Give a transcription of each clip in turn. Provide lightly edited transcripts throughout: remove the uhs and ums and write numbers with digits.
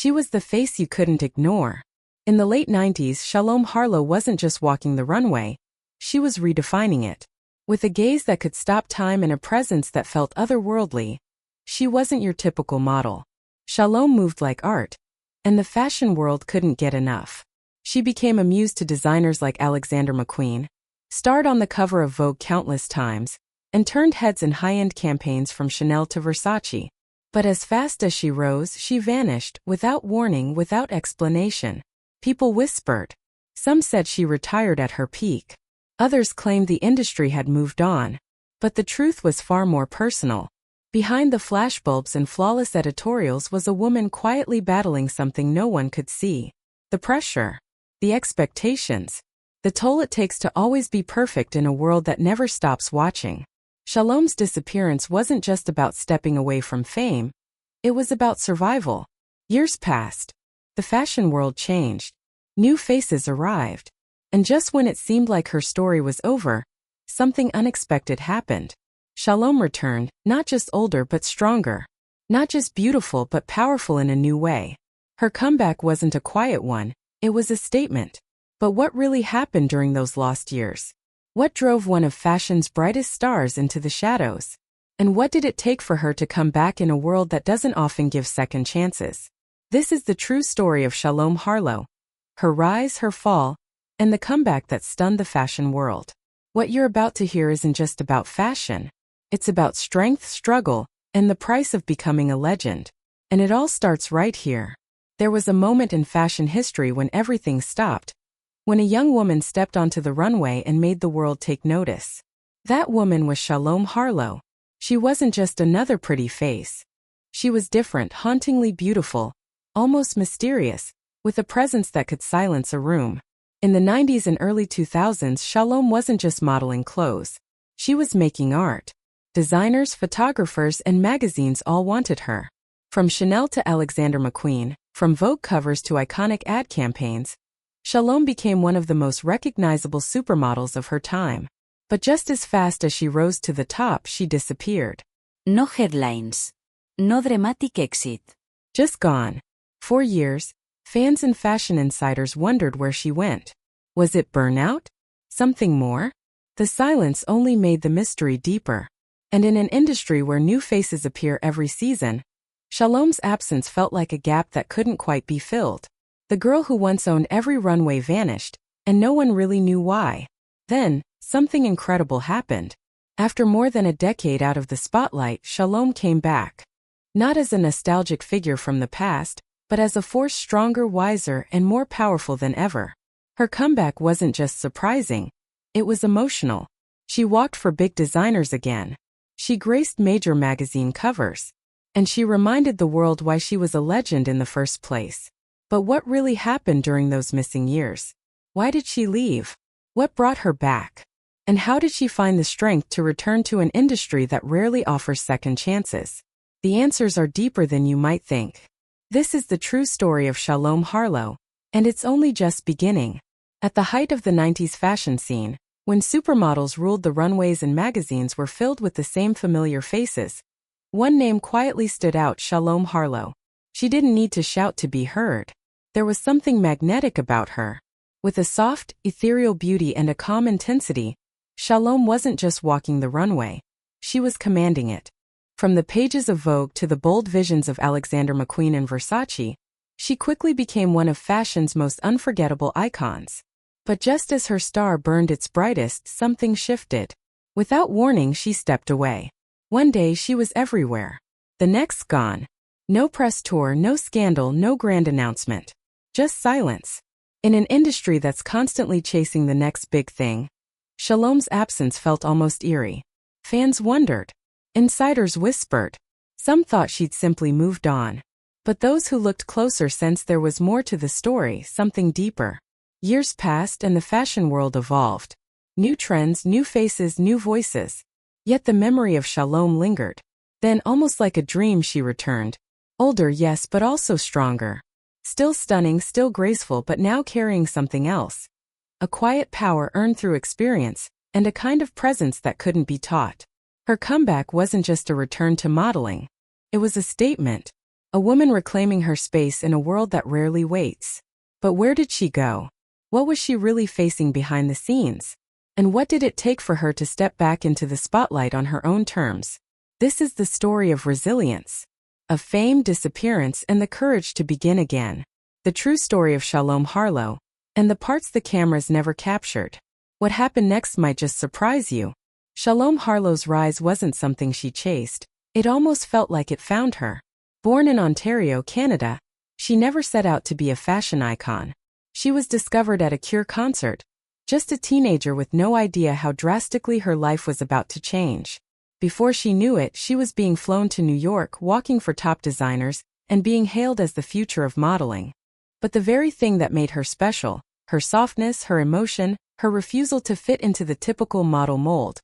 She was the face you couldn't ignore. In the late 90s, Shalom Harlow wasn't just walking the runway, she was redefining it. With a gaze that could stop time and a presence that felt otherworldly, she wasn't your typical model. Shalom moved like art, and the fashion world couldn't get enough. She became a muse to designers like Alexander McQueen, starred on the cover of Vogue countless times, and turned heads in high-end campaigns from Chanel to Versace. But as fast as she rose, she vanished, without warning, without explanation. People whispered. Some said she retired at her peak. Others claimed the industry had moved on. But the truth was far more personal. Behind the flashbulbs and flawless editorials was a woman quietly battling something no one could see. The pressure. The expectations. The toll it takes to always be perfect in a world that never stops watching. Shalom's disappearance wasn't just about stepping away from fame. It was about survival. Years passed. The fashion world changed. New faces arrived. And just when it seemed like her story was over, something unexpected happened. Shalom returned, not just older but stronger. Not just beautiful but powerful in a new way. Her comeback wasn't a quiet one, it was a statement. But what really happened during those lost years? What drove one of fashion's brightest stars into the shadows? And what did it take for her to come back in a world that doesn't often give second chances? This is the true story of Shalom Harlow. Her rise, her fall, and the comeback that stunned the fashion world. What you're about to hear isn't just about fashion. It's about strength, struggle, and the price of becoming a legend. And it all starts right here. There was a moment in fashion history when everything stopped. When a young woman stepped onto the runway and made the world take notice. That woman was Shalom Harlow. She wasn't just another pretty face. She was different, hauntingly beautiful, almost mysterious, with a presence that could silence a room. In the 90s and early 2000s, Shalom wasn't just modeling clothes. She was making art. Designers, photographers, and magazines all wanted her. From Chanel to Alexander McQueen, from Vogue covers to iconic ad campaigns, Shalom became one of the most recognizable supermodels of her time. But just as fast as she rose to the top, she disappeared. No headlines. No dramatic exit. Just gone. For years, fans and fashion insiders wondered where she went. Was it burnout? Something more? The silence only made the mystery deeper. And in an industry where new faces appear every season, Shalom's absence felt like a gap that couldn't quite be filled. The girl who once owned every runway vanished, and no one really knew why. Then, something incredible happened. After more than a decade out of the spotlight, Shalom came back. Not as a nostalgic figure from the past, but as a force stronger, wiser, and more powerful than ever. Her comeback wasn't just surprising, it was emotional. She walked for big designers again. She graced major magazine covers. And she reminded the world why she was a legend in the first place. But what really happened during those missing years? Why did she leave? What brought her back? And how did she find the strength to return to an industry that rarely offers second chances? The answers are deeper than you might think. This is the true story of Shalom Harlow, and it's only just beginning. At the height of the 90s fashion scene, when supermodels ruled the runways and magazines were filled with the same familiar faces, one name quietly stood out: Shalom Harlow. She didn't need to shout to be heard. There was something magnetic about her. With a soft, ethereal beauty and a calm intensity, Shalom wasn't just walking the runway. She was commanding it. From the pages of Vogue to the bold visions of Alexander McQueen and Versace, she quickly became one of fashion's most unforgettable icons. But just as her star burned its brightest, something shifted. Without warning, she stepped away. One day she was everywhere. The next, gone. No press tour, no scandal, no grand announcement. Just silence. In an industry that's constantly chasing the next big thing, Shalom's absence felt almost eerie. Fans wondered. Insiders whispered. Some thought she'd simply moved on. But those who looked closer sensed there was more to the story, something deeper. Years passed and the fashion world evolved. New trends, new faces, new voices. Yet the memory of Shalom lingered. Then, almost like a dream, she returned. Older, yes, but also stronger. Still stunning, still graceful, but now carrying something else. A quiet power earned through experience, and a kind of presence that couldn't be taught. Her comeback wasn't just a return to modeling. It was a statement. A woman reclaiming her space in a world that rarely waits. But where did she go? What was she really facing behind the scenes? And what did it take for her to step back into the spotlight on her own terms? This is the story of resilience, of fame, disappearance, and the courage to begin again. The true story of Shalom Harlow, and the parts the cameras never captured. What happened next might just surprise you. Shalom Harlow's rise wasn't something she chased. It almost felt like it found her. Born in Ontario, Canada, she never set out to be a fashion icon. She was discovered at a Cure concert, just a teenager with no idea how drastically her life was about to change. Before she knew it, she was being flown to New York, walking for top designers, and being hailed as the future of modeling. But the very thing that made her special, her softness, her emotion, her refusal to fit into the typical model mold,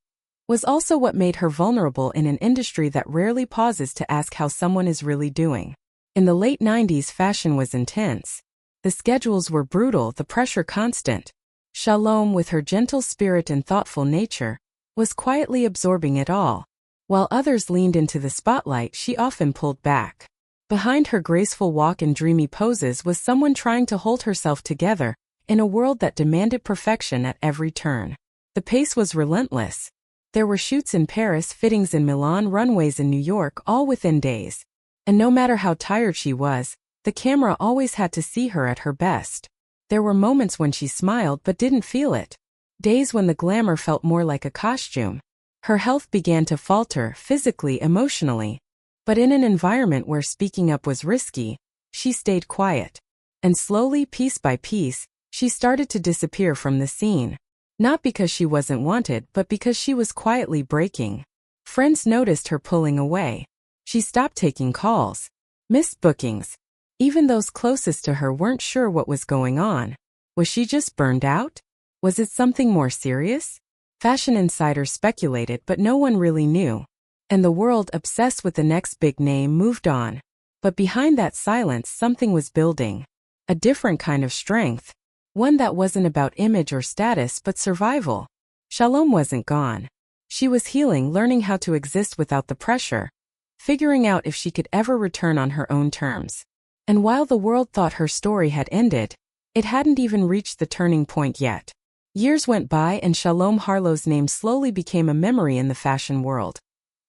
was also what made her vulnerable in an industry that rarely pauses to ask how someone is really doing. In the late 90s, fashion was intense. The schedules were brutal, the pressure constant. Shalom, with her gentle spirit and thoughtful nature, was quietly absorbing it all. While others leaned into the spotlight, she often pulled back. Behind her graceful walk and dreamy poses was someone trying to hold herself together in a world that demanded perfection at every turn. The pace was relentless. There were shoots in Paris, fittings in Milan, runways in New York, all within days. And no matter how tired she was, the camera always had to see her at her best. There were moments when she smiled but didn't feel it. Days when the glamour felt more like a costume. Her health began to falter, physically, emotionally. But in an environment where speaking up was risky, she stayed quiet. And slowly, piece by piece, she started to disappear from the scene. Not because she wasn't wanted, but because she was quietly breaking. Friends noticed her pulling away. She stopped taking calls, missed bookings. Even those closest to her weren't sure what was going on. Was she just burned out? Was it something more serious? Fashion insiders speculated, but no one really knew. And the world, obsessed with the next big name, moved on. But behind that silence, something was building. A different kind of strength. One that wasn't about image or status but survival. Shalom wasn't gone. She was healing, learning how to exist without the pressure. Figuring out if she could ever return on her own terms. And while the world thought her story had ended, it hadn't even reached the turning point yet. Years went by and Shalom Harlow's name slowly became a memory in the fashion world.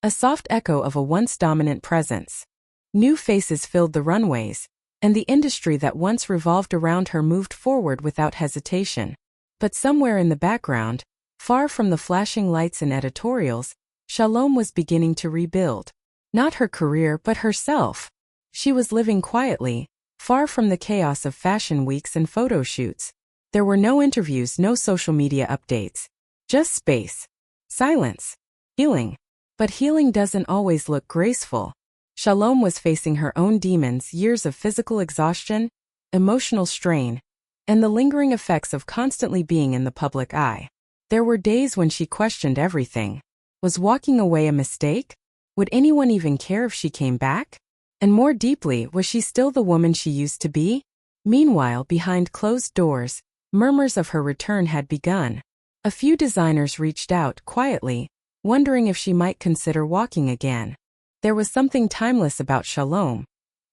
A soft echo of a once dominant presence. New faces filled the runways, and the industry that once revolved around her moved forward without hesitation. But somewhere in the background, far from the flashing lights and editorials, Shalom was beginning to rebuild. Not her career but herself. She was living quietly, far from the chaos of fashion weeks and photo shoots. There were no interviews, no social media updates. Just space. Silence. Healing. But healing doesn't always look graceful. Shalom was facing her own demons, years of physical exhaustion, emotional strain, and the lingering effects of constantly being in the public eye. There were days when she questioned everything. Was walking away a mistake? Would anyone even care if she came back? And more deeply, was she still the woman she used to be? Meanwhile, behind closed doors, murmurs of her return had begun. A few designers reached out quietly, wondering if she might consider walking again. There was something timeless about Shalom,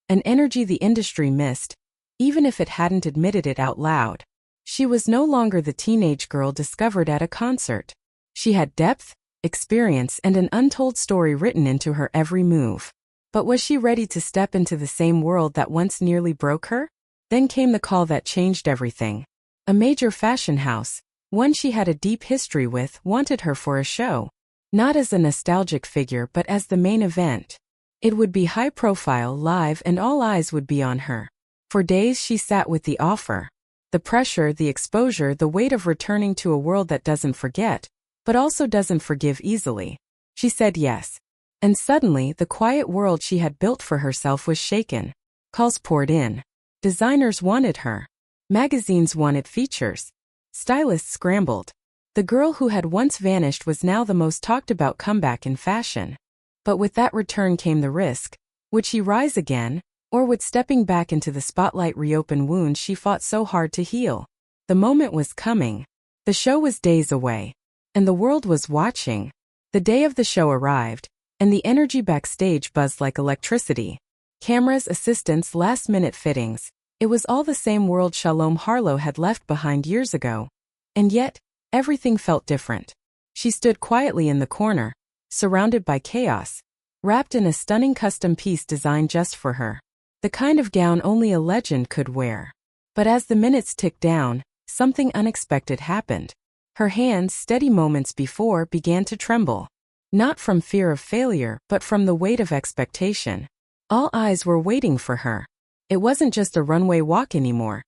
an energy the industry missed, even if it hadn't admitted it out loud. She was no longer the teenage girl discovered at a concert. She had depth, experience, and an untold story written into her every move. But was she ready to step into the same world that once nearly broke her? Then came the call that changed everything. A major fashion house, one she had a deep history with, wanted her for a show. Not as a nostalgic figure but as the main event. It would be high profile, live, and all eyes would be on her. For days she sat with the offer. The pressure, the exposure, the weight of returning to a world that doesn't forget, but also doesn't forgive easily. She said yes. And suddenly, the quiet world she had built for herself was shaken. Calls poured in. Designers wanted her. Magazines wanted features. Stylists scrambled. The girl who had once vanished was now the most talked about comeback in fashion. But with that return came the risk. Would she rise again, or would stepping back into the spotlight reopen wounds she fought so hard to heal? The moment was coming. The show was days away. And the world was watching. The day of the show arrived, and the energy backstage buzzed like electricity. Cameras, assistants, last-minute fittings. It was all the same world Shalom Harlow had left behind years ago. And yet, everything felt different. She stood quietly in the corner, surrounded by chaos, wrapped in a stunning custom piece designed just for her. The kind of gown only a legend could wear. But as the minutes ticked down, something unexpected happened. Her hands, steady moments before, began to tremble. Not from fear of failure, but from the weight of expectation. All eyes were waiting for her. It wasn't just a runway walk anymore.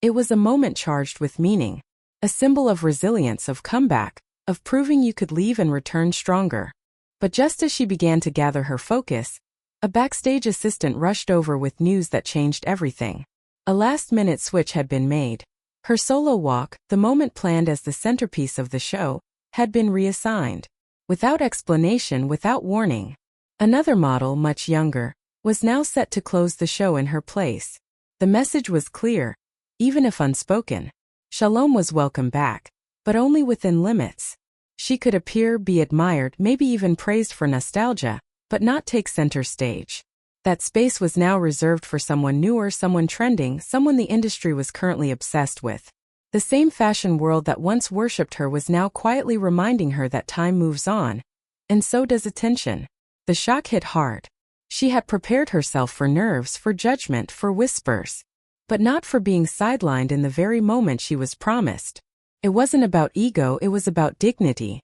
It was a moment charged with meaning. A symbol of resilience, of comeback, of proving you could leave and return stronger. But just as she began to gather her focus, a backstage assistant rushed over with news that changed everything. A last-minute switch had been made. Her solo walk, the moment planned as the centerpiece of the show, had been reassigned. Without explanation, without warning. Another model, much younger, was now set to close the show in her place. The message was clear, even if unspoken. Shalom was welcome back, but only within limits. She could appear, be admired, maybe even praised for nostalgia, but not take center stage. That space was now reserved for someone newer, someone trending, someone the industry was currently obsessed with. The same fashion world that once worshipped her was now quietly reminding her that time moves on. And so does attention. The shock hit hard. She had prepared herself for nerves, for judgment, for whispers. But not for being sidelined in the very moment she was promised. It wasn't about ego, it was about dignity.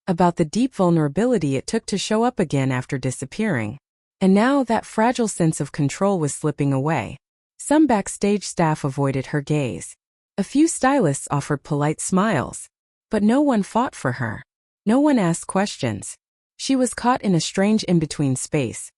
About the deep vulnerability it took to show up again after disappearing. And now that fragile sense of control was slipping away. Some backstage staff avoided her gaze. A few stylists offered polite smiles. But no one fought for her. No one asked questions. She was caught in a strange in-between space.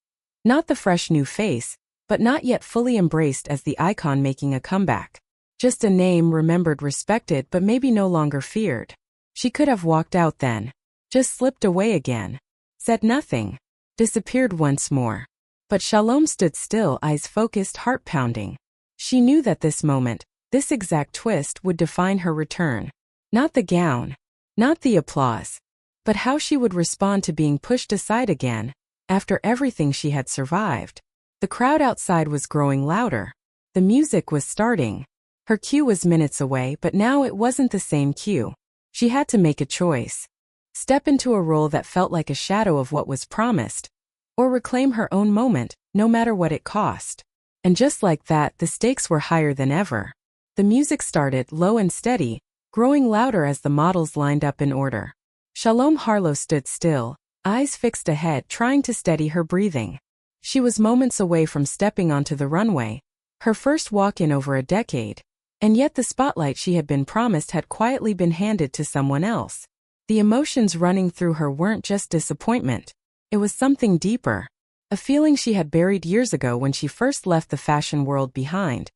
Not the fresh new face, but not yet fully embraced as the icon making a comeback. Just a name remembered, respected, but maybe no longer feared. She could have walked out then. Just slipped away again. Said nothing. Disappeared once more. But Shalom stood still, eyes focused, heart pounding. She knew that this moment, this exact twist, would define her return. Not the gown. Not the applause. But how she would respond to being pushed aside again, after everything she had survived. The crowd outside was growing louder. The music was starting. Her cue was minutes away, but now it wasn't the same cue. She had to make a choice. Step into a role that felt like a shadow of what was promised, or reclaim her own moment, no matter what it cost. And just like that, the stakes were higher than ever. The music started, low and steady, growing louder as the models lined up in order. Shalom Harlow stood still, eyes fixed ahead, trying to steady her breathing. She was moments away from stepping onto the runway, her first walk in over a decade. And yet the spotlight she had been promised had quietly been handed to someone else. The emotions running through her weren't just disappointment. It was something deeper. A feeling she had buried years ago when she first left the fashion world behind.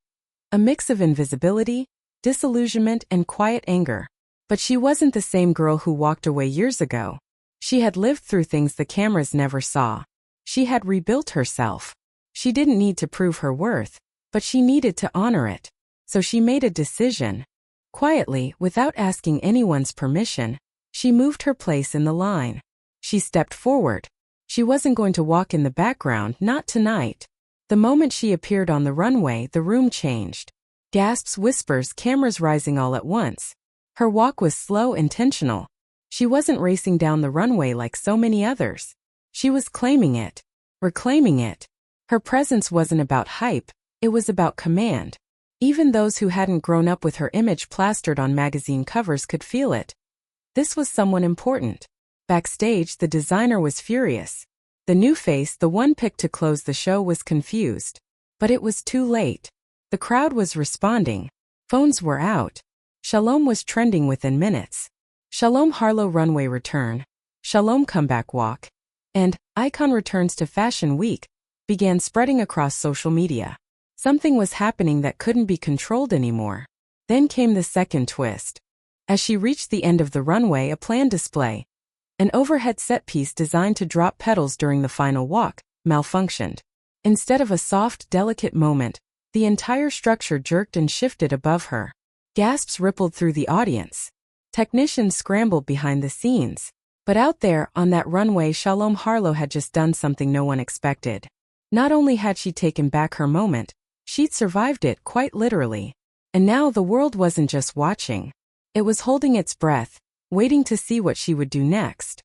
A mix of invisibility, disillusionment, and quiet anger. But she wasn't the same girl who walked away years ago. She had lived through things the cameras never saw. She had rebuilt herself. She didn't need to prove her worth, but she needed to honor it. So she made a decision. Quietly, without asking anyone's permission, she moved her place in the line. She stepped forward. She wasn't going to walk in the background, not tonight. The moment she appeared on the runway, the room changed. Gasps, whispers, cameras rising all at once. Her walk was slow, intentional. She wasn't racing down the runway like so many others. She was claiming it, reclaiming it. Her presence wasn't about hype, it was about command. Even those who hadn't grown up with her image plastered on magazine covers could feel it. This was someone important. Backstage, the designer was furious. The new face, the one picked to close the show, was confused. But it was too late. The crowd was responding. Phones were out. Shalom was trending within minutes. Shalom Harlow runway return. Shalom comeback walk. And icon returns to Fashion Week began spreading across social media. Something was happening that couldn't be controlled anymore. Then came the second twist. As she reached the end of the runway, a planned display, an overhead set piece designed to drop petals during the final walk, malfunctioned. Instead of a soft, delicate moment, the entire structure jerked and shifted above her. Gasps rippled through the audience. Technicians scrambled behind the scenes. But out there, on that runway, Shalom Harlow had just done something no one expected. Not only had she taken back her moment, she'd survived it quite literally. And now the world wasn't just watching. It was holding its breath, waiting to see what she would do next.